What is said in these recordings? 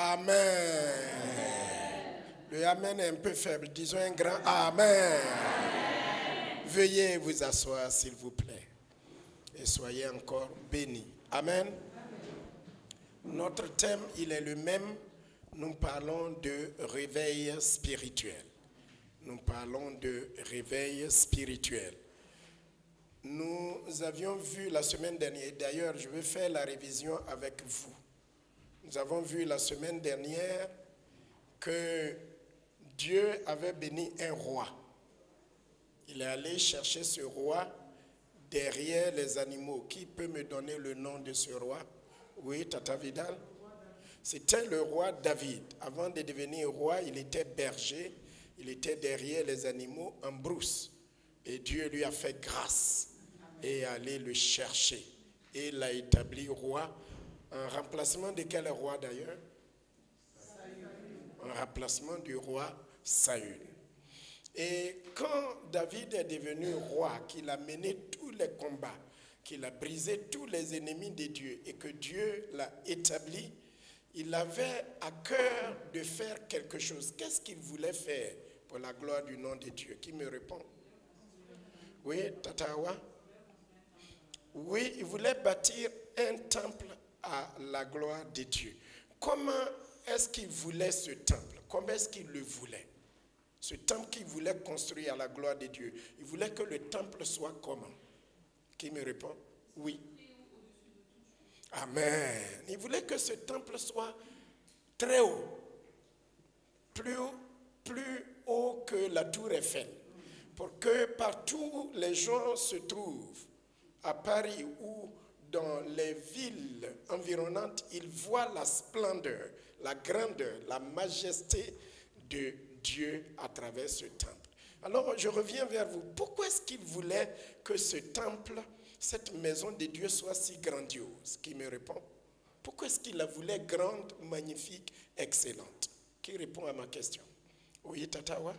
Amen. Le Amen est un peu faible. Disons un grand Amen. Veuillez vous asseoir, s'il vous plaît. Et soyez encore bénis. Amen. Notre thème, il est le même. Nous parlons de réveil spirituel. Nous parlons de réveil spirituel. Nous avions vu la semaine dernière, d'ailleurs je vais faire la révision avec vous. Nous avons vu la semaine dernière que Dieu avait béni un roi. Il est allé chercher ce roi derrière les animaux. Qui peut me donner le nom de ce roi? Oui, Tata Vidal. C'était le roi David. Avant de devenir roi, il était berger. Il était derrière les animaux en brousse. Et Dieu lui a fait grâce et est allé le chercher. Et l'a établi roi. En remplacement de quel roi d'ailleurs? En remplacement du roi Saül. Et quand David est devenu roi, qu'il a mené tous les combats, qu'il a brisé tous les ennemis de Dieu et que Dieu l'a établi, il avait à cœur de faire quelque chose. Qu'est-ce qu'il voulait faire pour la gloire du nom de Dieu? Qui me répond? Oui, Tatawa? Oui, il voulait bâtir un temple à la gloire de Dieu. Comment est-ce qu'il voulait ce temple? Comment est-ce qu'il le voulait? Ce temple qu'il voulait construire à la gloire de Dieu, il voulait que le temple soit comment? Qui me répond? Oui. Amen. Il voulait que ce temple soit très haut, plus haut que la tour Eiffel, pour que partout les gens se trouvent, à Paris ou dans les villes environnantes, ils voient la splendeur, la grandeur, la majesté de Dieu à travers ce temple. Alors, je reviens vers vous. Pourquoi est-ce qu'il voulait que ce temple, cette maison de Dieu soit si grandiose? Qui me répond? Pourquoi est-ce qu'il la voulait grande, magnifique, excellente? Qui répond à ma question? Oui, Tatawa?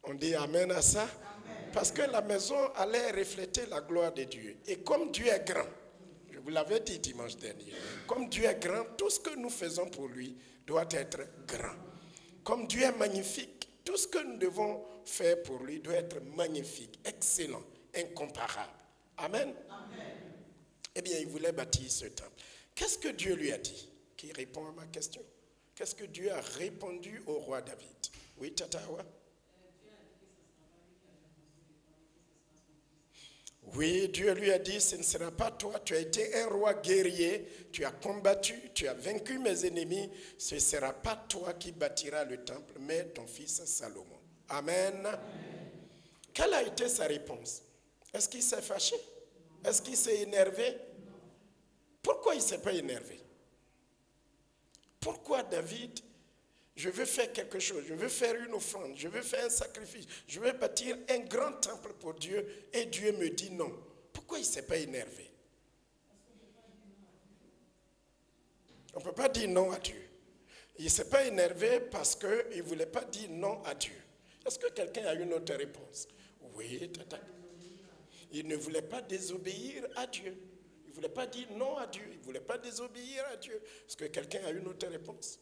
On dit Amen à ça? Amen. Parce que la maison allait refléter la gloire de Dieu. Et comme Dieu est grand, je vous l'avais dit dimanche dernier, comme Dieu est grand, tout ce que nous faisons pour lui doit être grand. Comme Dieu est magnifique, tout ce que nous devons faire pour lui doit être magnifique, excellent, incomparable. Amen. Amen. Eh bien, il voulait bâtir ce temple. Qu'est-ce que Dieu lui a dit? Qui répond à ma question? Qu'est-ce que Dieu a répondu au roi David? Oui, Tatawa? Oui, Dieu lui a dit, ce ne sera pas toi, tu as été un roi guerrier, tu as combattu, tu as vaincu mes ennemis, ce ne sera pas toi qui bâtiras le temple, mais ton fils Salomon. Amen. Amen. Quelle a été sa réponse? Est-ce qu'il s'est fâché? Est-ce qu'il s'est énervé? Pourquoi il ne s'est pas énervé? Pourquoi David, je veux faire quelque chose, je veux faire une offrande, je veux faire un sacrifice, je veux bâtir un grand temple pour Dieu et Dieu me dit non. Pourquoi il ne s'est pas énervé? On ne peut pas dire non à Dieu. Il ne s'est pas énervé parce qu'il ne voulait pas dire non à Dieu. Est-ce que quelqu'un a une autre réponse? Oui, tata. Il ne voulait pas désobéir à Dieu. Il ne voulait pas dire non à Dieu. Il ne voulait pas désobéir à Dieu. Est-ce que quelqu'un a une autre réponse?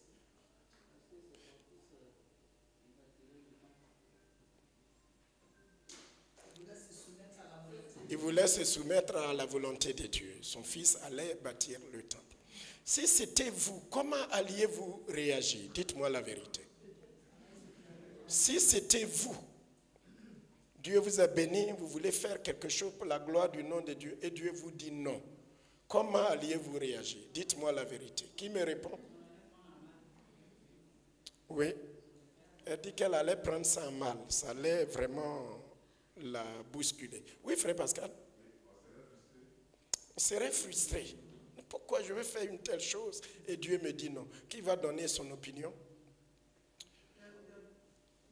Il voulait se soumettre à la volonté de Dieu. Son fils allait bâtir le temple. Si c'était vous, comment alliez-vous réagir? Dites-moi la vérité. Si c'était vous, Dieu vous a béni, vous voulez faire quelque chose pour la gloire du nom de Dieu et Dieu vous dit non. Comment alliez-vous réagir? Dites-moi la vérité. Qui me répond? Oui. Elle dit qu'elle allait prendre ça en mal. Ça allait vraiment la bousculer. Oui, frère Pascal? On serait frustré. Pourquoi je veux faire une telle chose et Dieu me dit non? Qui va donner son opinion?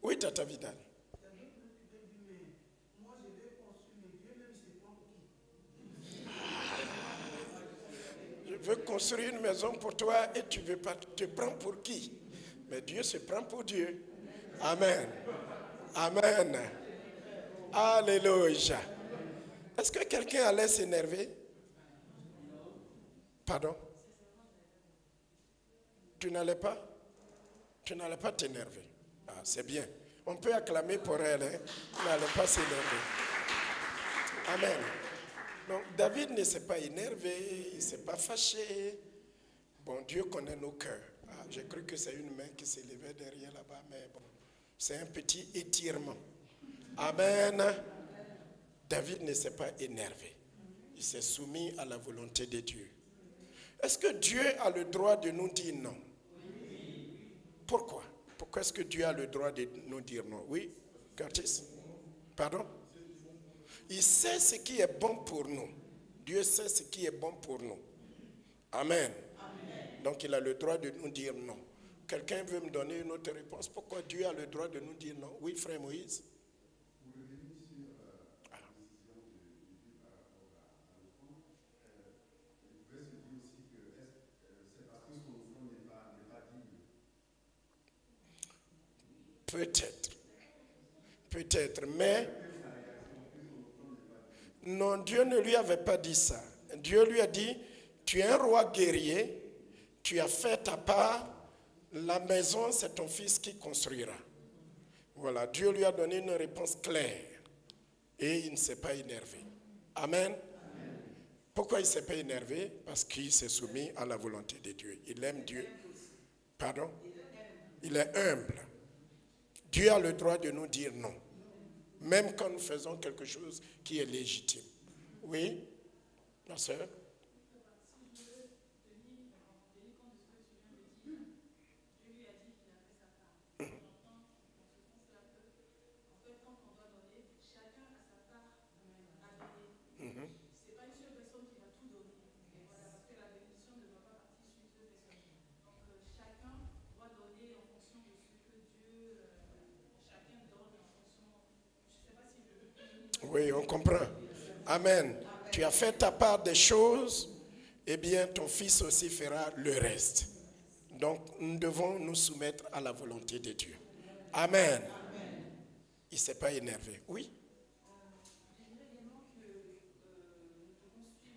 Oui, Tata Vidal. Je veux construire une maison pour toi et tu veux pas, tu te prends pour qui? Mais Dieu se prend pour Dieu. Amen. Amen. Alléluia. Est-ce que quelqu'un allait s'énerver? Pardon? Tu n'allais pas? Tu n'allais pas t'énerver. Ah, c'est bien. On peut acclamer pour elle. Hein? Tu n'allais pas s'énerver. Amen. Donc, David ne s'est pas énervé, il ne s'est pas fâché. Bon, Dieu connaît nos cœurs. Ah, j'ai cru que c'est une main qui s'élevait derrière là-bas, mais bon, c'est un petit étirement. Amen. David ne s'est pas énervé. Il s'est soumis à la volonté de Dieu. Est-ce que Dieu a le droit de nous dire non? Pourquoi? Pourquoi est-ce que Dieu a le droit de nous dire non? Oui, Curtis? Pardon? Il sait ce qui est bon pour nous. Dieu sait ce qui est bon pour nous. Amen. Amen. Donc il a le droit de nous dire non. Quelqu'un veut me donner une autre réponse? Pourquoi Dieu a le droit de nous dire non? Oui, frère Moïse. Peut-être, mais non, Dieu ne lui avait pas dit ça. Dieu lui a dit, tu es un roi guerrier, tu as fait ta part, la maison c'est ton fils qui construira. Voilà, Dieu lui a donné une réponse claire et il ne s'est pas énervé. Amen. Amen. Pourquoi il ne s'est pas énervé? Parce qu'il s'est soumis à la volonté de Dieu. Il aime Dieu. Pardon? Il est humble. Dieu a le droit de nous dire non, même quand nous faisons quelque chose qui est légitime. Oui, ma soeur? Oui, on comprend. Amen. Tu as fait ta part des choses, eh bien ton fils aussi fera le reste. Donc nous devons nous soumettre à la volonté de Dieu. Amen. Il ne s'est pas énervé. Oui. J'aimerais également que nous devons suivre Dieu,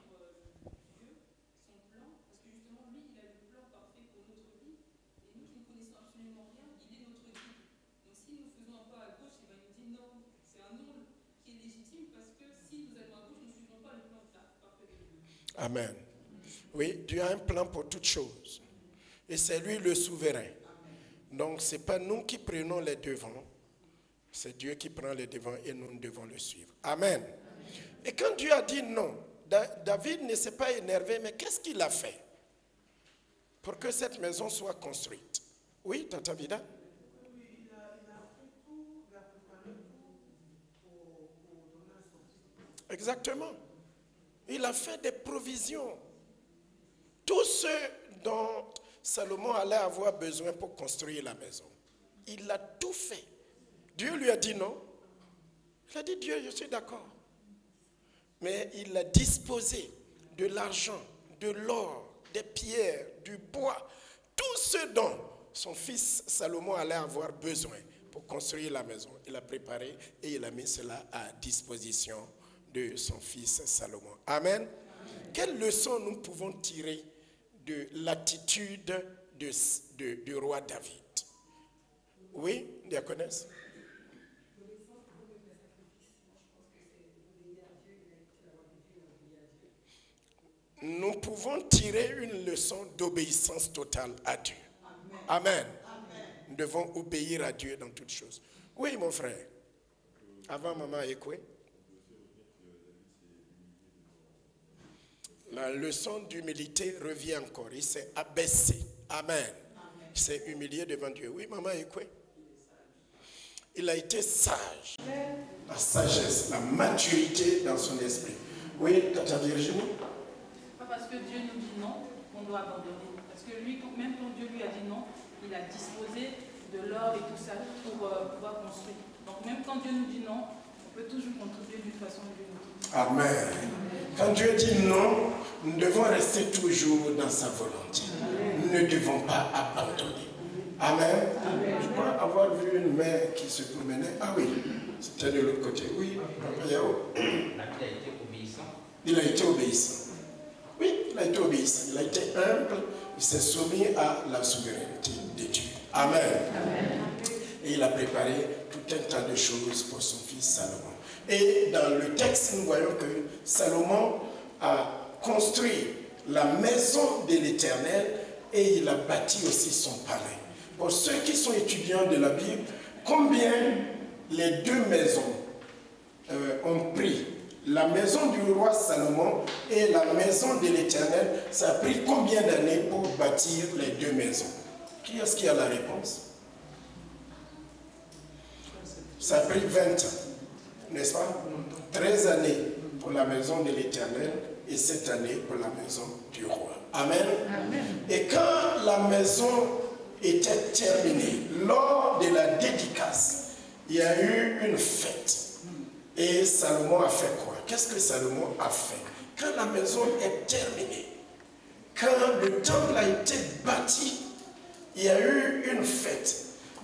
son plan, parce que justement lui, il a le plan parfait pour notre vie, et nous qui ne connaissons absolument rien, il est notre guide. Donc si nous faisons un pas à gauche, il va nous dire non, c'est un non qui est légitime, parce que si nous allons à gauche, nous ne suivons pas le plan parfait de Dieu. Amen. Oui, Dieu a un plan pour toutes choses. Et c'est lui le souverain. Donc, ce n'est pas nous qui prenons les devants. C'est Dieu qui prend les devants et nous devons le suivre. Amen. Et quand Dieu a dit non, David ne s'est pas énervé, mais qu'est-ce qu'il a fait pour que cette maison soit construite? Oui, Tata Vida? Oui, il a fait tout, il a préparé tout pour donner à son fils. Exactement. Il a fait des provisions. Tout ce dont Salomon allait avoir besoin pour construire la maison. Il a tout fait. Dieu lui a dit non. Il a dit, Dieu, je suis d'accord. Mais il a disposé de l'argent, de l'or, des pierres, du bois, tout ce dont son fils Salomon allait avoir besoin pour construire la maison. Il a préparé et il a mis cela à disposition de son fils Salomon. Amen. Amen. Quelle leçon nous pouvons tirer de l'attitude du roi David? Oui, diaconesse? Nous pouvons tirer une leçon d'obéissance totale à Dieu. Amen. Amen. Nous devons obéir à Dieu dans toutes choses. Oui, mon frère. Avant maman Ekwe. La leçon d'humilité revient encore. Il s'est abaissé. Amen. Il s'est humilié devant Dieu. Oui, maman Ekwe. Il a été sage. La sagesse, la maturité dans son esprit. Oui, Tata Virginie. Parce que Dieu nous dit non, on doit abandonner. Parce que lui, même quand Dieu lui a dit non, il a disposé de l'or et tout ça pour pouvoir construire. Donc même quand Dieu nous dit non, on peut toujours contribuer d'une façon ou d'une autre. Amen. Quand Dieu dit non, nous devons rester toujours dans sa volonté. Nous ne devons pas abandonner. Amen. Amen. Je crois avoir vu une mère qui se promenait. Ah oui, c'était de l'autre côté. Oui, Papa Yao. La vie a été Il a été obéissant. Oui, il a été obéissant. Il a été humble. Il s'est soumis à la souveraineté de Dieu. Amen. Amen. Et il a préparé tout un tas de choses pour son fils Salomon. Et dans le texte, nous voyons que Salomon a construit la maison de l'Éternel et il a bâti aussi son palais. Pour ceux qui sont étudiants de la Bible, combien les deux maisons ont pris? La maison du roi Salomon et la maison de l'Éternel, ça a pris combien d'années pour bâtir les deux maisons? Qui est-ce qui a la réponse? Ça a pris 20 ans, n'est-ce pas? 13 années pour la maison de l'Éternel et 7 années pour la maison du roi. Amen. Amen. Et quand la maison était terminée, lors de la dédicace, il y a eu une fête. Et Salomon a fait quoi? Qu'est-ce que Salomon a fait? Quand la maison est terminée, quand le temple a été bâti, il y a eu une fête.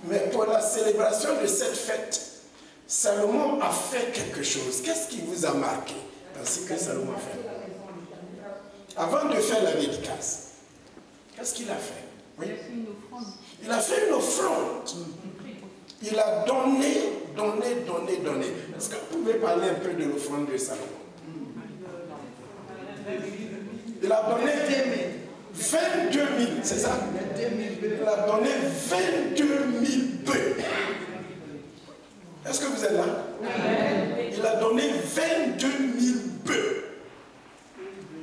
Mais pour la célébration de cette fête, Salomon a fait quelque chose. Qu'est-ce qui vous a marqué dans ce que Salomon a fait? Avant de faire la dédicace, qu'est-ce qu'il a fait? Oui. Il a fait une offrande. Il a donné. Est-ce que vous pouvez parler un peu de l'offrande de Salomon? Il a donné 22 000, c'est ça? Il a donné 22 000 bœufs. Est-ce que vous êtes là? Il a donné 22 000 bœufs.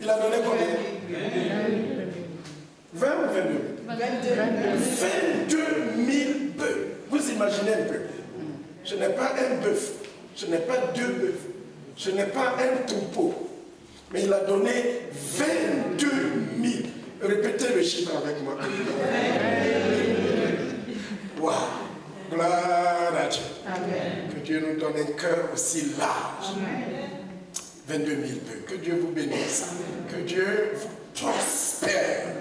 Il a donné combien? 20 ou 22? 22 000 bœufs. Vous imaginez un peu. Ce n'est pas un bœuf, ce n'est pas deux bœufs, ce n'est pas un troupeau. Mais il a donné 22 000. Répétez le chiffre avec moi. Waouh! Gloire à Dieu. Amen. Que Dieu nous donne un cœur aussi large. Amen. 22 000 bœufs. Que Dieu vous bénisse. Amen. Que Dieu vous prospère.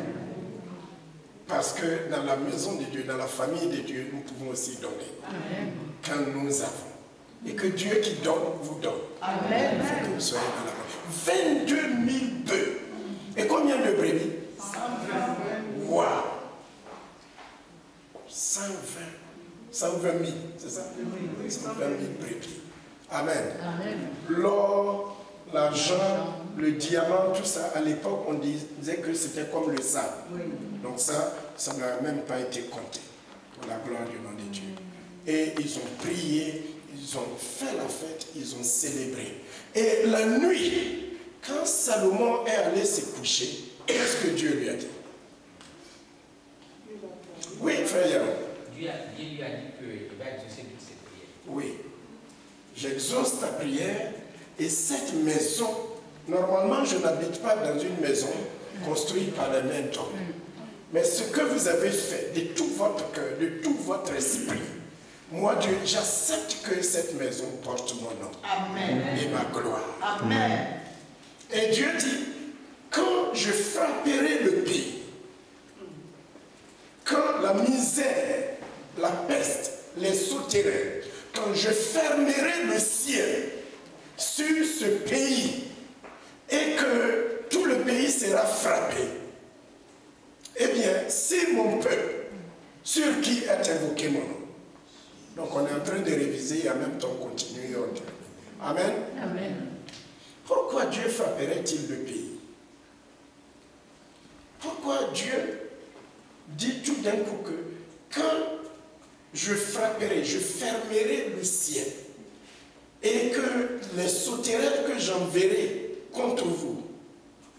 Parce que dans la maison de Dieu, dans la famille de Dieu, nous pouvons aussi donner. Amen. Quand nous avons. Et que Dieu qui donne, vous donne. Amen. Il faut que vous soyez dans la famille. 22 000 bœufs. Et combien de brebis? 120. Waouh! 120 000, c'est ça? 120 000 brebis. Amen. Amen. L'or, l'argent, le diamant, tout ça, à l'époque, on disait que c'était comme le sable. Oui. Donc ça n'a même pas été compté pour la gloire du nom de Dieu. Et ils ont prié, ils ont fait la fête, ils ont célébré. Et la nuit, quand Salomon est allé se coucher, qu'est-ce que Dieu lui a dit? Oui, frère Yaron. Dieu lui a dit qu'il va exaucer toutes ses prières. Oui. J'exauce ta prière et cette maison, normalement je n'habite pas dans une maison construite par les mains d'hommes. Mais ce que vous avez fait de tout votre cœur, de tout votre esprit, moi Dieu, j'accepte que cette maison porte mon nom. Amen. Et ma gloire. Amen. Et Dieu dit, quand je frapperai le pays, quand la misère, la peste, les souterrains, quand je fermerai le ciel sur ce pays et que tout le pays sera frappé, eh bien, c'est mon peuple sur qui est invoqué mon nom. Donc on est en train de réviser et en même temps continuer. Amen. Amen. Pourquoi Dieu frapperait-il le pays? Pourquoi Dieu dit tout d'un coup que quand je frapperai, je fermerai le ciel et que les souterrains que j'enverrai contre vous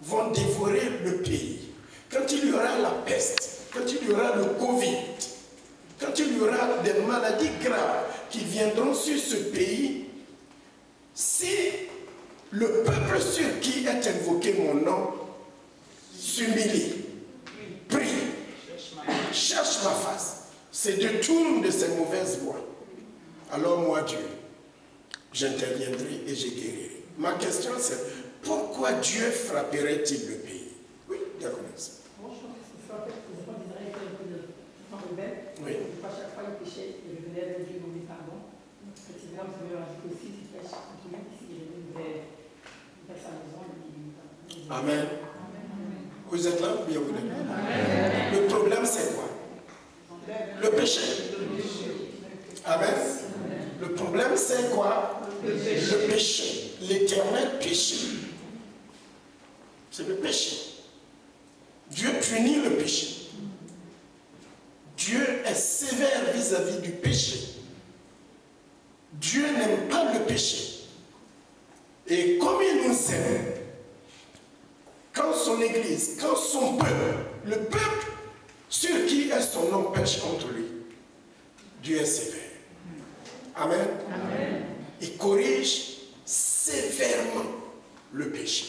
vont dévorer le pays. Quand il y aura la peste, quand il y aura le Covid, quand il y aura des maladies graves qui viendront sur ce pays, si le peuple sur qui est invoqué mon nom s'humilie, prie, cherche ma face, se détourne de ses mauvaises voies, alors moi Dieu, j'interviendrai et je guérirai. Ma question c'est, pourquoi Dieu frapperait-il le pays? Oui, diaconesse. Moi je pense que c'est ça, en fait, les enfants d'Israël étaient un peu de rebelles. Oui. À chaque fois ils péchaient, ils revenaient vers Dieu demander pardon. Effectivement, vous avez dit aussi, s'ils pêchent contre lui, s'ils reviennent vers sa maison, ils Amen. Vous êtes là ou bien vous n'êtes pas? Le problème, c'est quoi? Le péché. Amen. Le problème, c'est quoi? Le péché. L'éternel péché. C'est le péché. Dieu punit le péché. Dieu est sévère vis-à-vis du péché. Dieu n'aime pas le péché. Et comme il nous aime, quand son Église, quand son peuple, le peuple sur qui est son nom pêche contre lui, Dieu est sévère. Amen. Amen. Il corrige sévèrement le péché.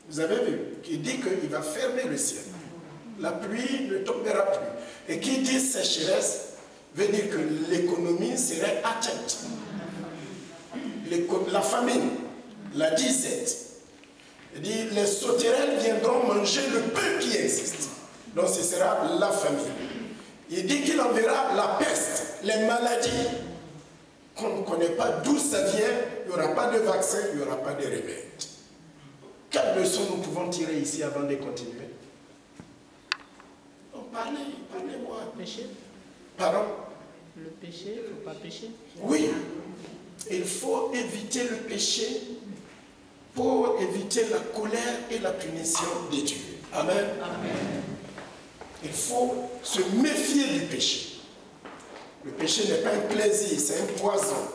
Vous avez vu, il dit qu'il va fermer le ciel. La pluie ne tombera plus. Et qui dit sécheresse, veut dire que l'économie serait atteinte. La famine, la disette. Il dit, les sauterelles viendront manger le peu qui existe. Donc ce sera la famine. Il dit qu'il enverra la peste, les maladies, qu'on ne connaît pas d'où ça vient, il n'y aura pas de vaccin, il n'y aura pas de remède. Quelle leçon nous pouvons tirer ici avant de continuer? Donc parlez-moi. Péché? Pardon? Le péché, il ne faut pas pécher. Oui, il faut éviter le péché pour éviter la colère et la punition de Dieu. Amen. Amen. Il faut se méfier du péché. Le péché n'est pas un plaisir, c'est un poison.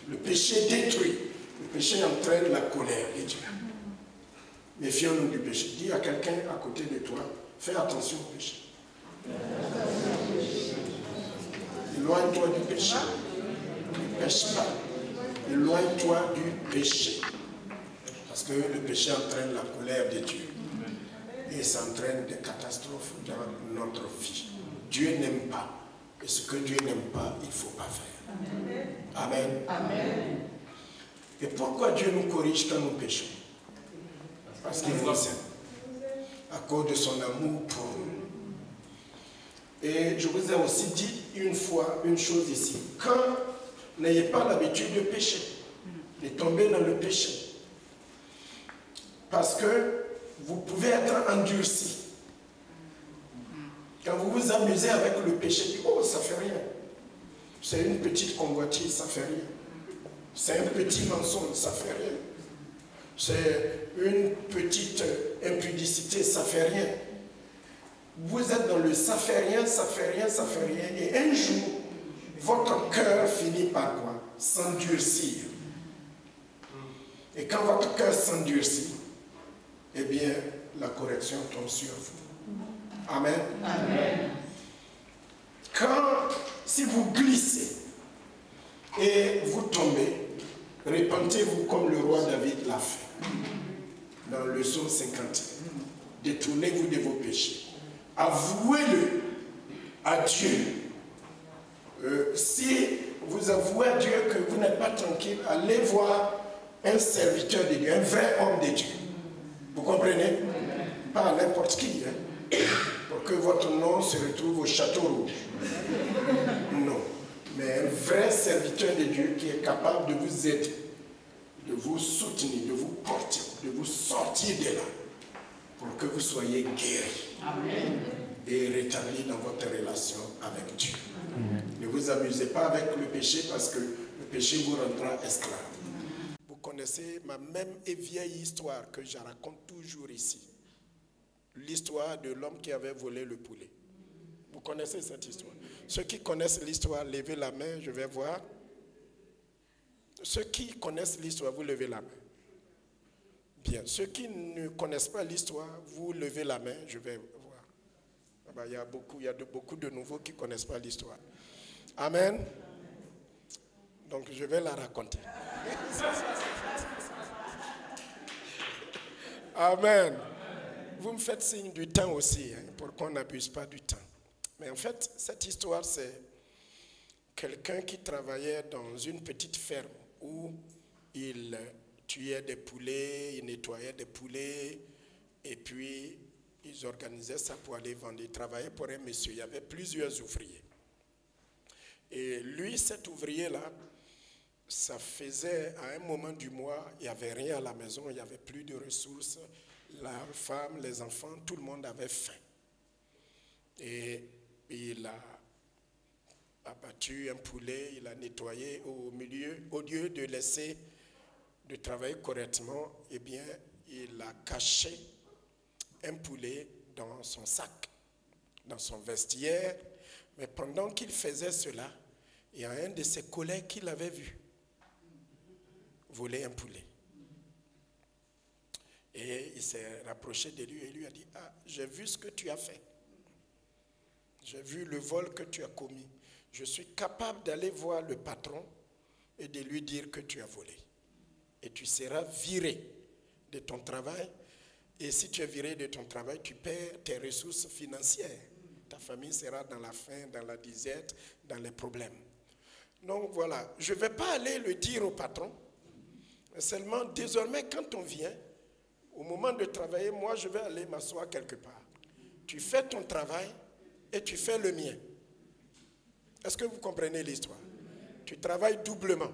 Le péché détruit. Le péché entraîne la colère de Dieu. Méfions-nous du péché. Dis à quelqu'un à côté de toi, fais attention au péché. Éloigne-toi du péché. Ne pêche pas. Éloigne-toi du péché. Parce que le péché entraîne la colère de Dieu. Et ça entraîne des catastrophes dans notre vie. Dieu n'aime pas. Et ce que Dieu n'aime pas, il ne faut pas faire. Amen. Amen. Et pourquoi Dieu nous corrige quand nous péchons? Parce qu'il nous aime. À cause de son amour pour nous. Et je vous ai aussi dit une fois une chose ici. Quand n'ayez pas l'habitude de pécher, de tomber dans le péché. Parce que vous pouvez être endurci. Quand vous vous amusez avec le péché, oh, ça fait rien. C'est une petite convoitise, ça fait rien. C'est un petit mensonge, ça fait rien. C'est une petite impudicité, ça fait rien. Vous êtes dans le ça fait rien, ça fait rien, ça fait rien. Et un jour, votre cœur finit par quoi? S'endurcir. Et quand votre cœur s'endurcit, eh bien, la correction tombe sur vous. Amen. Amen. Si vous glissez et vous tombez, répentez-vous comme le roi David l'a fait. Dans le psaume 51. Détournez-vous de vos péchés. Avouez-le à Dieu. Si vous avouez à Dieu que vous n'êtes pas tranquille, allez voir un serviteur de Dieu, un vrai homme de Dieu. Vous comprenez? Pas n'importe qui, hein? Pour que votre nom se retrouve au château rouge. Non. Mais un vrai serviteur de Dieu qui est capable de vous aider, de vous soutenir, de vous porter, de vous sortir de là, pour que vous soyez guéris. Amen. Et rétablis dans votre relation avec Dieu. Amen. Ne vous amusez pas avec le péché parce que le péché vous rendra esclave. Vous connaissez ma même et vieille histoire que je raconte toujours ici. L'histoire de l'homme qui avait volé le poulet. Vous connaissez cette histoire? Ceux qui connaissent l'histoire, levez la main, je vais voir. Ceux qui connaissent l'histoire, vous levez la main. Bien. Ceux qui ne connaissent pas l'histoire, vous levez la main, je vais voir. Ah ben, il y a beaucoup de nouveaux qui ne connaissent pas l'histoire. Amen. Donc je vais la raconter. Amen. Vous me faites signe du temps aussi, hein, pour qu'on n'abuse pas du temps. Mais en fait, cette histoire, c'est quelqu'un qui travaillait dans une petite ferme où il tuait des poulets, il nettoyait des poulets, et puis ils organisaient ça pour aller vendre. Il travaillait pour un monsieur, il y avait plusieurs ouvriers. Et lui, cet ouvrier-là, ça faisait, à un moment du mois, il n'y avait rien à la maison, il n'y avait plus de ressources. La femme, les enfants, tout le monde avait faim. Et il a abattu un poulet, il a nettoyé au lieu de laisser de travailler correctement, eh bien, il a caché un poulet dans son sac, dans son vestiaire. Mais pendant qu'il faisait cela, il y a un de ses collègues qui l'avait vu voler un poulet. Et il s'est rapproché de lui et lui a dit, « Ah, j'ai vu ce que tu as fait. J'ai vu le vol que tu as commis. Je suis capable d'aller voir le patron et de lui dire que tu as volé. Et tu seras viré de ton travail. Et si tu es viré de ton travail, tu perds tes ressources financières. Ta famille sera dans la faim, dans la disette, dans les problèmes. Donc voilà, je ne vais pas aller le dire au patron. Seulement, désormais, quand on vient, au moment de travailler, moi, je vais aller m'asseoir quelque part. Tu fais ton travail et tu fais le mien. Est-ce que vous comprenez l'histoire? Tu travailles doublement.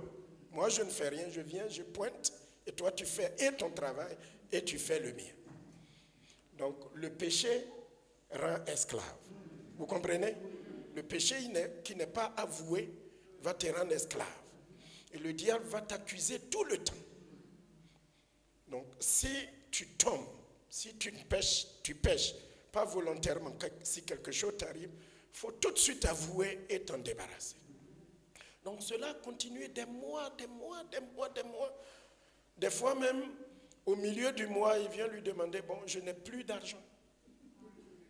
Moi, je ne fais rien, je viens, je pointe, et toi, tu fais et ton travail et tu fais le mien. Donc, le péché rend esclave. Vous comprenez? Le péché qui n'est pas avoué va te rendre esclave. Et le diable va t'accuser tout le temps. Donc, si tu tombes, si tu pêches, pas volontairement, si quelque chose t'arrive, il faut tout de suite avouer et t'en débarrasser. Donc, cela continue des mois. Des fois même, au milieu du mois, il vient lui demander, bon, je n'ai plus d'argent.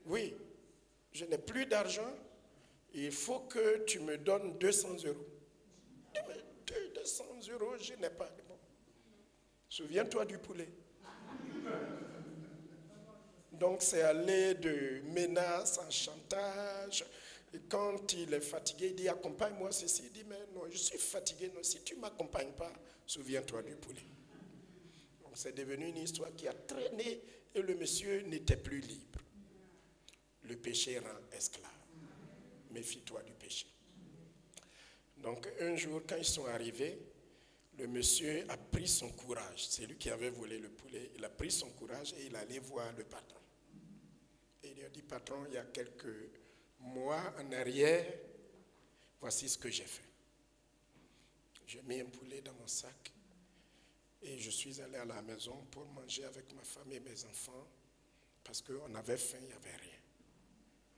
Oui, je n'ai plus d'argent, il faut que tu me donnes 200 €. 200 €, je n'ai pas. Bon. Souviens-toi du poulet. Donc c'est aller de menaces en chantage. Et quand il est fatigué, il dit accompagne-moi ceci. Il dit mais non, je suis fatigué. Non, si tu ne m'accompagnes pas, souviens-toi du poulet. Donc c'est devenu une histoire qui a traîné et le monsieur n'était plus libre. Le péché rend esclave. Méfie-toi du péché. Donc un jour, quand ils sont arrivés, le monsieur a pris son courage. C'est lui qui avait volé le poulet. Il a pris son courage et il allait voir le patron. Et il lui a dit, patron, il y a quelques mois en arrière, voici ce que j'ai fait. J'ai mis un poulet dans mon sac et je suis allé à la maison pour manger avec ma femme et mes enfants parce qu'on avait faim, il n'y avait rien.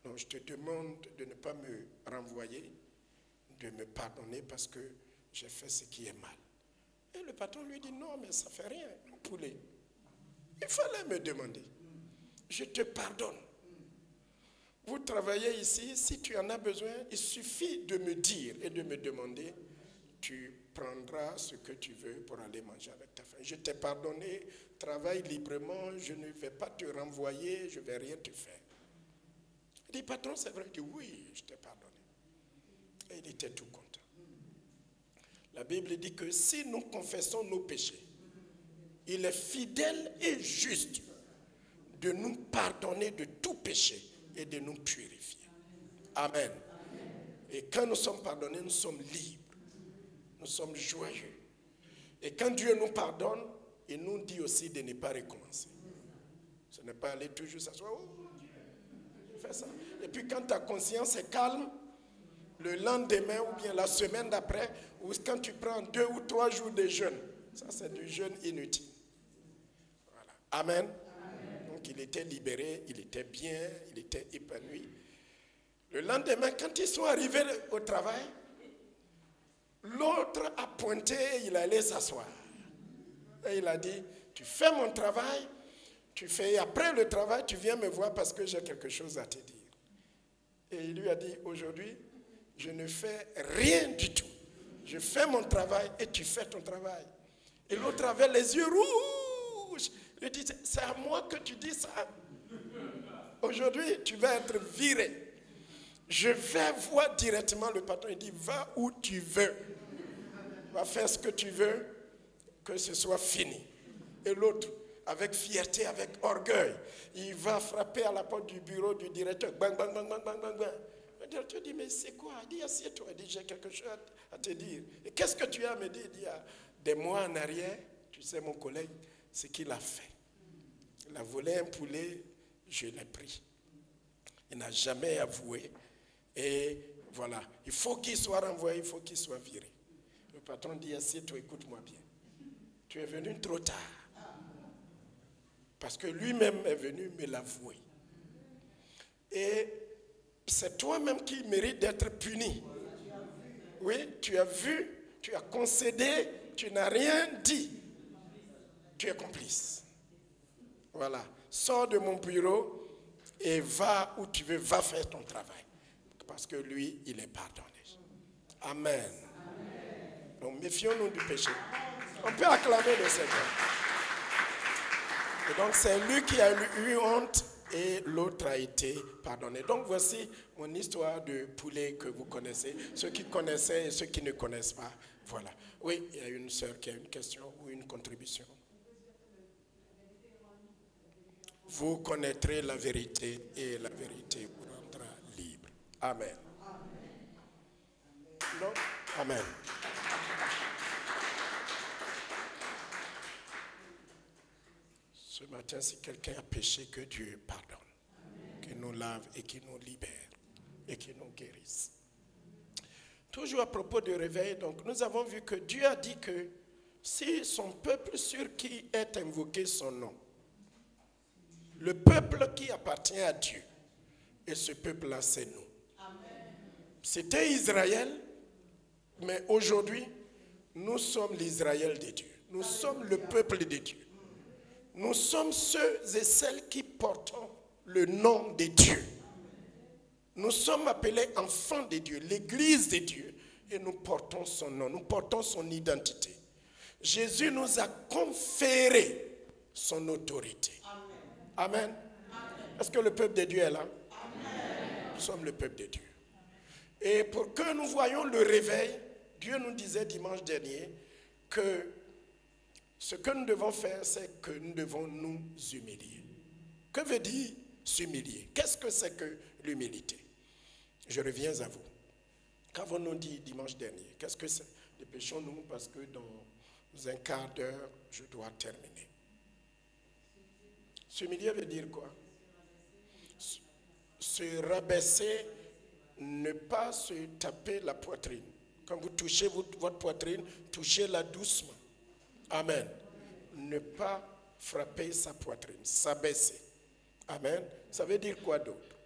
Donc je te demande de ne pas me renvoyer, de me pardonner parce que j'ai fait ce qui est mal. Et le patron lui dit, non, mais ça ne fait rien, mon poulet. Il fallait me demander. Je te pardonne. Vous travaillez ici, si tu en as besoin, il suffit de me dire et de me demander, tu prendras ce que tu veux pour aller manger avec ta famille. Je t'ai pardonné, travaille librement, je ne vais pas te renvoyer, je ne vais rien te faire. Il dit, patron, c'est vrai? Il dit, oui, je t'ai pardonné. Et il était tout content. La Bible dit que si nous confessons nos péchés, il est fidèle et juste de nous pardonner de tout péché et de nous purifier. Amen. Et quand nous sommes pardonnés, nous sommes libres. Nous sommes joyeux. Et quand Dieu nous pardonne, il nous dit aussi de ne pas recommencer. Ce n'est pas aller toujours s'asseoir. Oh, Dieu, fais ça. Et puis quand ta conscience est calme, le lendemain ou bien la semaine d'après, ou quand tu prends 2 ou 3 jours de jeûne, ça c'est du jeûne inutile. Voilà. Amen. Donc il était libéré, il était bien, il était épanoui. Le lendemain, quand ils sont arrivés au travail, l'autre a pointé, il allait s'asseoir. Et il a dit, tu fais mon travail, tu fais, après le travail, tu viens me voir parce que j'ai quelque chose à te dire. Et il lui a dit, aujourd'hui, je ne fais rien du tout. Je fais mon travail et tu fais ton travail. Et l'autre avait les yeux rouges. Il dit, c'est à moi que tu dis ça. Aujourd'hui, tu vas être viré. Je vais voir directement le patron. Il dit, va où tu veux. Va faire ce que tu veux, que ce soit fini. Et l'autre, avec fierté, avec orgueil, il va frapper à la porte du bureau du directeur. Bang, bang, bang, bang, bang, bang, bang. Il Le directeur dit, mais c'est quoi? Il dit, assieds-toi. Il dit, j'ai quelque chose à te dire. Et qu'est-ce que tu as à me dire? Il dit, des mois en arrière, tu sais, mon collègue, ce qu'il a fait. Il a volé un poulet, je l'ai pris. Il n'a jamais avoué. Et voilà, il faut qu'il soit renvoyé, il faut qu'il soit viré. Le patron dit, assieds-toi, écoute-moi bien. Tu es venu trop tard. Parce que lui-même est venu me l'avouer. Et c'est toi-même qui mérites d'être puni. Oui, tu as vu, tu as concédé, tu n'as rien dit. Tu es complice. Voilà. Sors de mon bureau et va où tu veux, va faire ton travail. Parce que lui, il est pardonné. Amen. Donc méfions-nous du péché. On peut acclamer le Seigneur. Et donc c'est lui qui a eu honte et l'autre a été pardonné. Donc voici mon histoire de poulet que vous connaissez. Ceux qui connaissaient et ceux qui ne connaissent pas. Voilà. Oui, il y a une sœur qui a une question ou une contribution. Vous connaîtrez la vérité et la vérité vous rendra libre. Amen. Non? Amen. Ce matin, si quelqu'un a péché, que Dieu pardonne, qu'il nous lave et qu'il nous libère et qu'il nous guérisse. Toujours à propos du réveil, donc nous avons vu que Dieu a dit que si son peuple sur qui est invoqué son nom, le peuple qui appartient à Dieu, et ce peuple-là, c'est nous. C'était Israël, mais aujourd'hui, nous sommes l'Israël de Dieu. Nous sommes le peuple de Dieu. Nous sommes ceux et celles qui portons le nom de Dieu. Nous sommes appelés enfants de Dieu, l'église de Dieu, et nous portons son nom, nous portons son identité. Jésus nous a conféré son autorité. Amen. Est-ce que le peuple de Dieu est là? Amen. Nous sommes le peuple de Dieu. Et pour que nous voyions le réveil, Dieu nous disait dimanche dernier que ce que nous devons faire, c'est que nous devons nous humilier. Que veut dire s'humilier? Qu'est-ce que c'est que l'humilité? Je reviens à vous. Qu'avons-nous dit dimanche dernier? Qu'est-ce que c'est? Dépêchons-nous parce que dans un quart d'heure, je dois terminer. S'humilier veut dire quoi? Se rabaisser, ne pas se taper la poitrine. Quand vous touchez votre poitrine, touchez-la doucement. Amen. Ne pas frapper sa poitrine, s'abaisser. Amen. Ça veut dire quoi d'autre?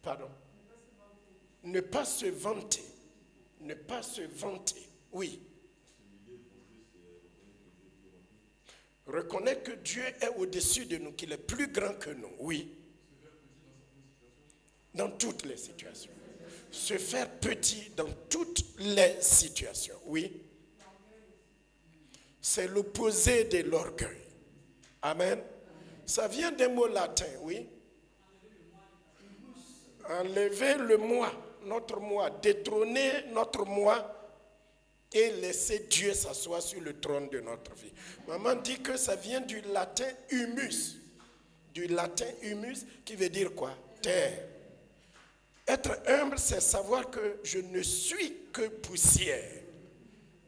Pardon. Ne pas se vanter. Ne pas se vanter. Oui. Reconnaître que Dieu est au-dessus de nous, qu'il est plus grand que nous. Oui. Dans toutes les situations. Se faire petit dans toutes les situations. Oui. C'est l'opposé de l'orgueil. Amen. Ça vient d'un mot latin, oui. Enlever le moi, notre moi, détrôner notre moi et laisser Dieu s'asseoir sur le trône de notre vie. Maman dit que ça vient du latin humus. Du latin humus qui veut dire quoi? Terre. Être humble, c'est savoir que je ne suis que poussière.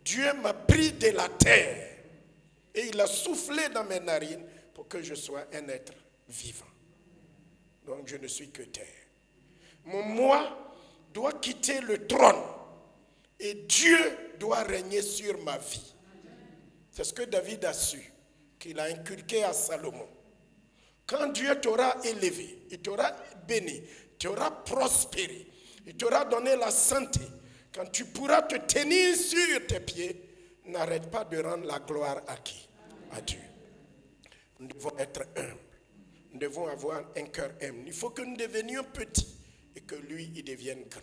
Dieu m'a pris de la terre et il a soufflé dans mes narines pour que je sois un être vivant. Donc je ne suis que terre. Mon moi doit quitter le trône et Dieu doit régner sur ma vie. C'est ce que David a su, qu'il a inculqué à Salomon. Quand Dieu t'aura élevé, il t'aura béni, il t'aura prospéré, il t'aura donné la santé, quand tu pourras te tenir sur tes pieds, n'arrête pas de rendre la gloire à qui? À Dieu. Nous devons être humbles. Nous devons avoir un cœur humble. Il faut que nous devenions petits et que lui, il devienne grand.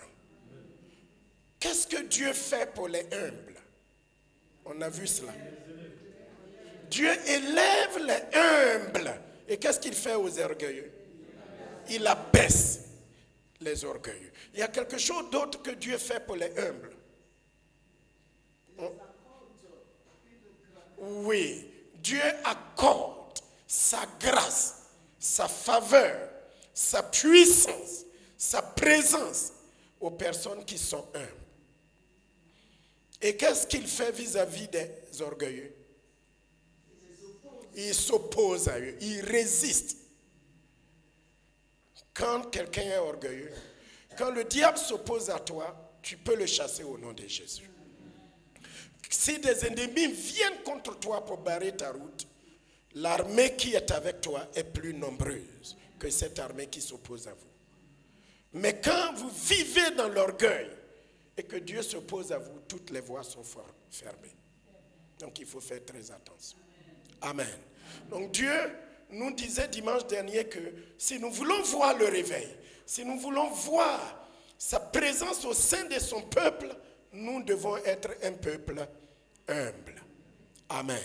Qu'est-ce que Dieu fait pour les humbles? On a vu cela. Dieu élève les humbles. Et qu'est-ce qu'il fait aux orgueilleux? Il abaisse les orgueilleux. Il y a quelque chose d'autre que Dieu fait pour les humbles. Oui, Dieu accorde sa grâce, sa faveur, sa puissance, sa présence aux personnes qui sont humbles. Et qu'est-ce qu'il fait vis-à-vis des orgueilleux? Il s'oppose à eux, il résiste. Quand quelqu'un est orgueilleux, quand le diable s'oppose à toi, tu peux le chasser au nom de Jésus. Si des ennemis viennent contre toi pour barrer ta route, l'armée qui est avec toi est plus nombreuse que cette armée qui s'oppose à vous. Mais quand vous vivez dans l'orgueil et que Dieu s'oppose à vous, toutes les voies sont fermées. Donc il faut faire très attention. Amen. Donc Dieu nous disait dimanche dernier que si nous voulons voir le réveil, si nous voulons voir sa présence au sein de son peuple, nous devons être un peuple humble. Amen.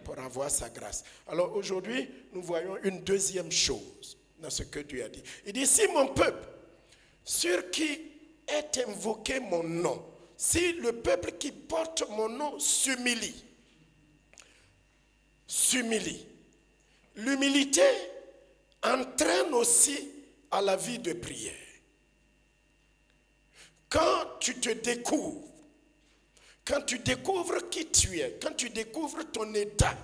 Pour avoir sa grâce. Alors aujourd'hui, nous voyons une deuxième chose dans ce que Dieu a dit. Il dit, si mon peuple, sur qui est invoqué mon nom, si le peuple qui porte mon nom s'humilie, l'humilité entraîne aussi à la vie de prière. Quand tu te découvres, quand tu découvres qui tu es, quand tu découvres ton état,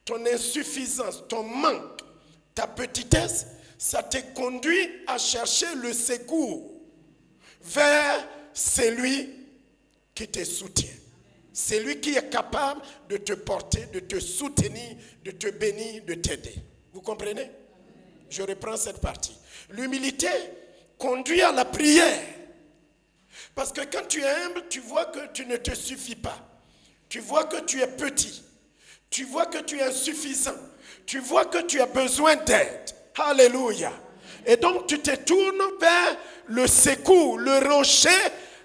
ton insuffisance, ton manque, ta petitesse, ça te conduit à chercher le secours vers celui qui te soutient. Celui qui est capable de te porter, de te soutenir, de te bénir, de t'aider. Vous comprenez? Je reprends cette partie. L'humilité conduit à la prière. Parce que quand tu es humble, tu vois que tu ne te suffis pas. Tu vois que tu es petit. Tu vois que tu es insuffisant. Tu vois que tu as besoin d'aide. Alléluia. Et donc tu te tournes vers le secours, le rocher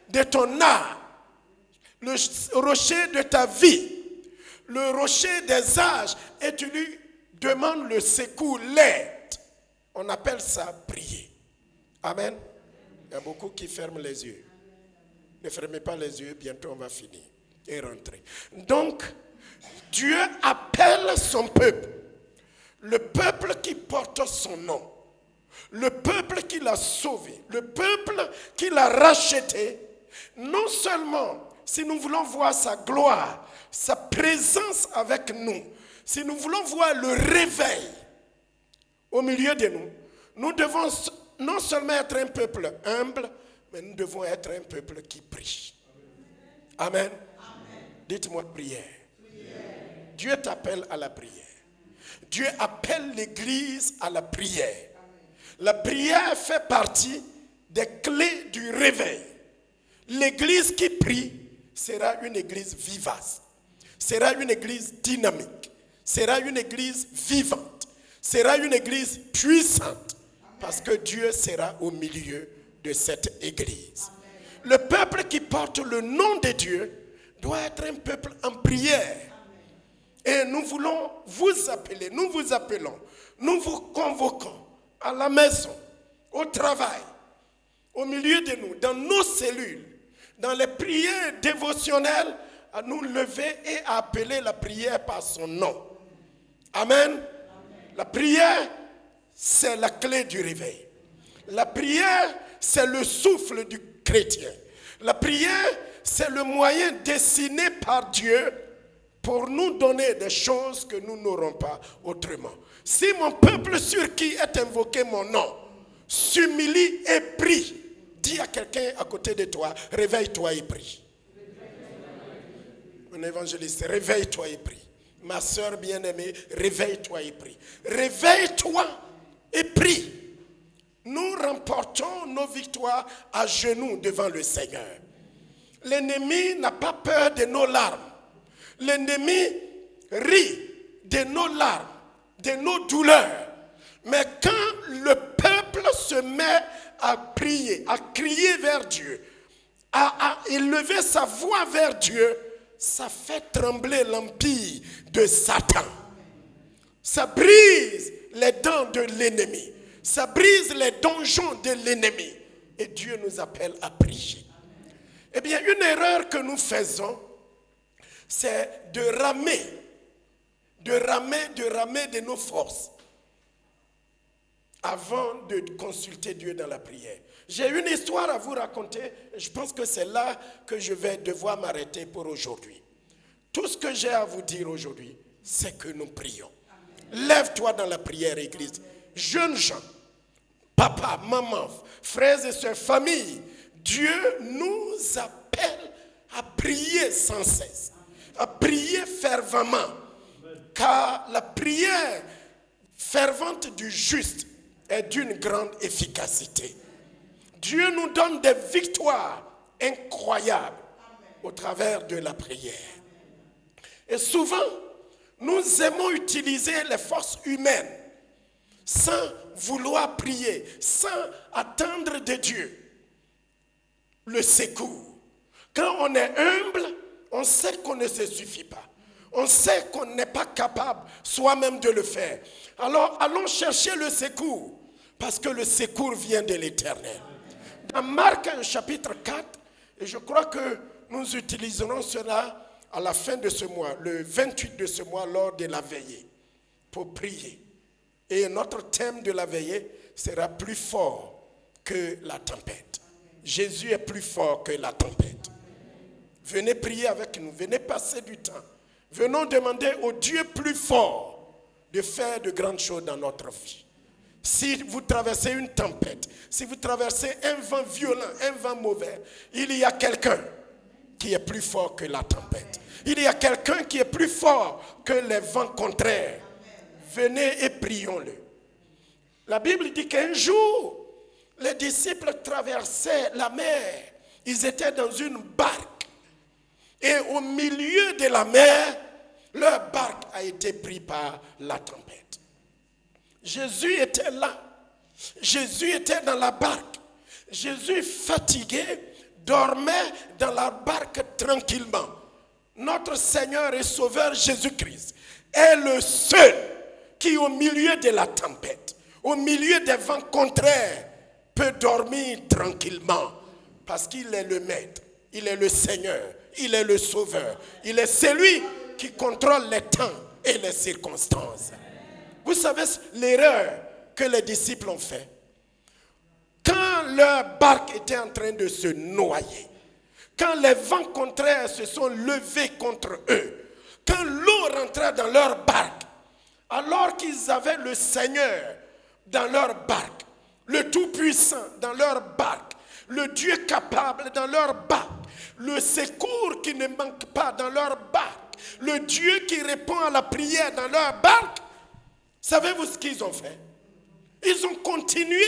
de ton âme. Le rocher de ta vie. Le rocher des âges. Et tu lui demandes le secours, l'aide. On appelle ça prier. Amen. Il y a beaucoup qui ferment les yeux. Ne fermez pas les yeux, bientôt on va finir et rentrer. Donc, Dieu appelle son peuple, le peuple qui porte son nom, le peuple qui l'a sauvé, le peuple qui l'a racheté. Non seulement, si nous voulons voir sa gloire, sa présence avec nous, si nous voulons voir le réveil au milieu de nous, nous devons non seulement être un peuple humble, mais nous devons être un peuple qui prie. Amen. Amen. Dites-moi prière. Dieu t'appelle à la prière. Dieu appelle l'Église à la prière. La prière fait partie des clés du réveil. L'Église qui prie sera une Église vivace, sera une Église dynamique, sera une Église vivante, sera une Église puissante, parce que Dieu sera au milieu de cette Église. Le peuple qui porte le nom de Dieu doit être un peuple en prière. Et nous voulons vous appeler, nous vous appelons, nous vous convoquons à la maison, au travail, au milieu de nous, dans nos cellules, dans les prières dévotionnelles, à nous lever et à appeler la prière par son nom. Amen. La prière, c'est la clé du réveil. La prière, c'est le souffle du chrétien. La prière, c'est le moyen destiné par Dieu pour nous donner des choses que nous n'aurons pas autrement. Si mon peuple sur qui est invoqué mon nom s'humilie et prie, dis à quelqu'un à côté de toi, réveille-toi et prie. Mon évangéliste, réveille-toi et prie. Ma soeur bien-aimée, réveille-toi et prie. Réveille-toi et prie. Nous remportons nos victoires à genoux devant le Seigneur. L'ennemi n'a pas peur de nos larmes. L'ennemi rit de nos larmes, de nos douleurs. Mais quand le peuple se met à prier, à crier vers Dieu, à élever sa voix vers Dieu, ça fait trembler l'empire de Satan. Ça brise les dents de l'ennemi. Ça brise les donjons de l'ennemi. Et Dieu nous appelle à prier. Eh bien, une erreur que nous faisons, c'est de ramer, de nos forces. avant de consulter Dieu dans la prière. J'ai une histoire à vous raconter. Je pense que c'est là que je vais devoir m'arrêter pour aujourd'hui. Tout ce que j'ai à vous dire aujourd'hui, c'est que nous prions. Lève-toi dans la prière, Église. Jeunes gens, papa, maman, frères et sœurs, famille, Dieu nous appelle à prier sans cesse, à prier fervemment, car la prière fervente du juste est d'une grande efficacité. Dieu nous donne des victoires incroyables au travers de la prière. Et souvent, nous aimons utiliser les forces humaines sans vouloir prier, sans attendre de Dieu le secours. Quand on est humble, on sait qu'on ne se suffit pas. On sait qu'on n'est pas capable soi-même de le faire. Alors allons chercher le secours, parce que le secours vient de l'Éternel. Dans Marc chapitre 4, et je crois que nous utiliserons cela à la fin de ce mois, le 28 de ce mois, lors de la veillée, pour prier. Et notre thème de la veillée sera plus fort que la tempête. Jésus est plus fort que la tempête. Venez prier avec nous, venez passer du temps. Venons demander au Dieu plus fort de faire de grandes choses dans notre vie. Si vous traversez une tempête, si vous traversez un vent violent, un vent mauvais, il y a quelqu'un qui est plus fort que la tempête. Il y a quelqu'un qui est plus fort que les vents contraires. Venez et prions-le. La Bible dit qu'un jour, les disciples traversaient la mer. Ils étaient dans une barque. Et au milieu de la mer, leur barque a été prise par la tempête. Jésus était là. Jésus était dans la barque. Jésus, fatigué, dormait dans la barque tranquillement. Notre Seigneur et Sauveur Jésus-Christ est le seul qui, au milieu de la tempête, au milieu des vents contraires, peut dormir tranquillement. Parce qu'il est le Maître, il est le Seigneur, il est le Sauveur. Il est celui qui contrôle les temps et les circonstances. Vous savez l'erreur que les disciples ont fait? Quand leur barque était en train de se noyer, quand les vents contraires se sont levés contre eux, quand l'eau rentrait dans leur barque, alors qu'ils avaient le Seigneur dans leur barque, le Tout-Puissant dans leur barque, le Dieu capable dans leur barque, le secours qui ne manque pas dans leur barque, le Dieu qui répond à la prière dans leur barque, savez-vous ce qu'ils ont fait? Ils ont continué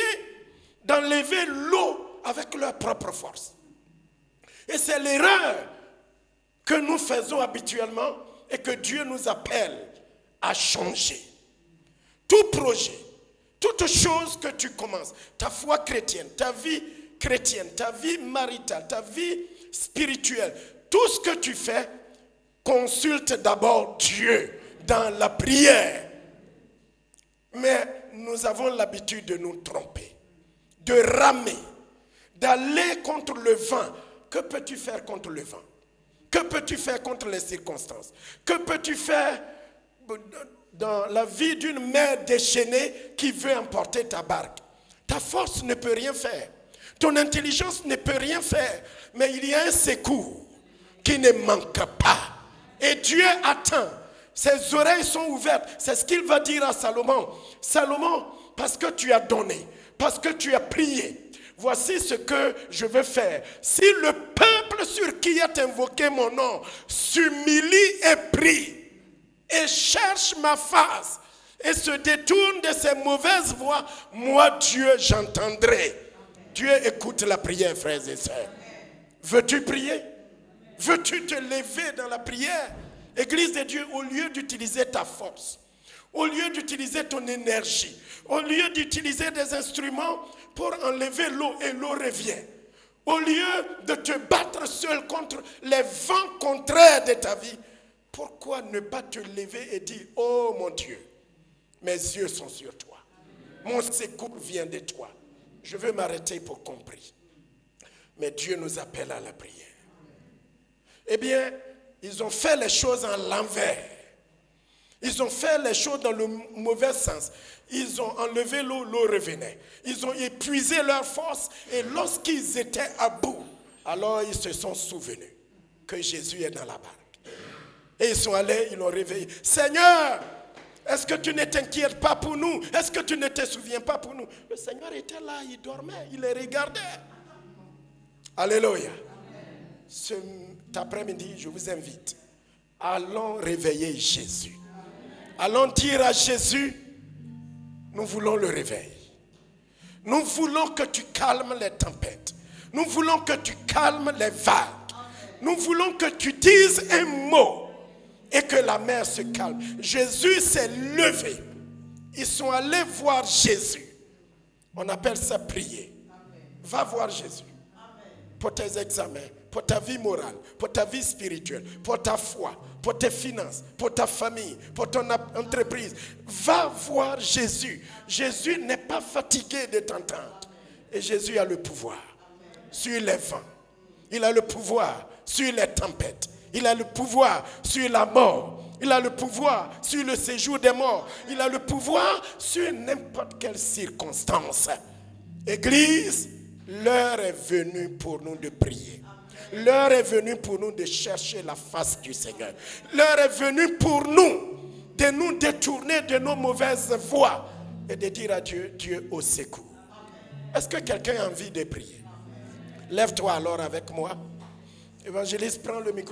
d'enlever l'eau avec leur propre force. Et c'est l'erreur que nous faisons habituellement et que Dieu nous appelle à changer. Tout projet, toute chose que tu commences, ta foi chrétienne, ta vie chrétienne, ta vie maritale, ta vie spirituelle, tout ce que tu fais, consulte d'abord Dieu dans la prière. Mais nous avons l'habitude de nous tromper, de ramer, d'aller contre le vent. Que peux-tu faire contre le vent? Que peux-tu faire contre les circonstances? Que peux-tu faire dans la vie d'une mer déchaînée qui veut emporter ta barque? Ta force ne peut rien faire. Ton intelligence ne peut rien faire. Mais il y a un secours qui ne manque pas. Et Dieu attend. Ses oreilles sont ouvertes. C'est ce qu'il va dire à Salomon. Salomon, parce que tu as donné, parce que tu as prié, voici ce que je veux faire. Si le peuple sur qui est invoqué mon nom s'humilie et prie et cherche ma face et se détourne de ses mauvaises voies, moi Dieu j'entendrai. Dieu écoute la prière, frères et sœurs. Veux-tu prier? Veux-tu te lever dans la prière? Église de Dieu, au lieu d'utiliser ta force, au lieu d'utiliser ton énergie, au lieu d'utiliser des instruments pour enlever l'eau et l'eau revient, au lieu de te battre seul contre les vents contraires de ta vie, pourquoi ne pas te lever et dire, oh mon Dieu, mes yeux sont sur toi, mon secours vient de toi. Je veux m'arrêter pour comprendre. Mais Dieu nous appelle à la prière. Eh bien, ils ont fait les choses en l'envers. Ils ont fait les choses dans le mauvais sens. Ils ont enlevé l'eau, l'eau revenait. Ils ont épuisé leur force et lorsqu'ils étaient à bout, alors ils se sont souvenus que Jésus est dans la barque. Et ils sont allés, ils l'ont réveillé. Seigneur, est-ce que tu ne t'inquiètes pas pour nous? Est-ce que tu ne te souviens pas pour nous? Le Seigneur était là, il dormait, il les regardait. Alléluia. Cet après-midi, je vous invite. Allons réveiller Jésus. Allons dire à Jésus, nous voulons le réveil. Nous voulons que tu calmes les tempêtes. Nous voulons que tu calmes les vagues. Nous voulons que tu dises un mot et que la mer se calme. Jésus s'est levé. Ils sont allés voir Jésus. On appelle ça prier. Va voir Jésus. Pour tes examens, pour ta vie morale, pour ta vie spirituelle, pour ta foi, pour tes finances, pour ta famille, pour ton entreprise. Va voir Jésus. Jésus n'est pas fatigué de t'entendre. Et Jésus a le pouvoir sur les vents. Il a le pouvoir sur les tempêtes. Il a le pouvoir sur la mort. Il a le pouvoir sur le séjour des morts. Il a le pouvoir sur n'importe quelle circonstance. Église, l'heure est venue pour nous de prier. L'heure est venue pour nous de chercher la face du Seigneur. L'heure est venue pour nous de nous détourner de nos mauvaises voies et de dire à Dieu, Dieu au secours. Est-ce que quelqu'un a envie de prier? Lève-toi alors avec moi. Évangéliste, prends le micro.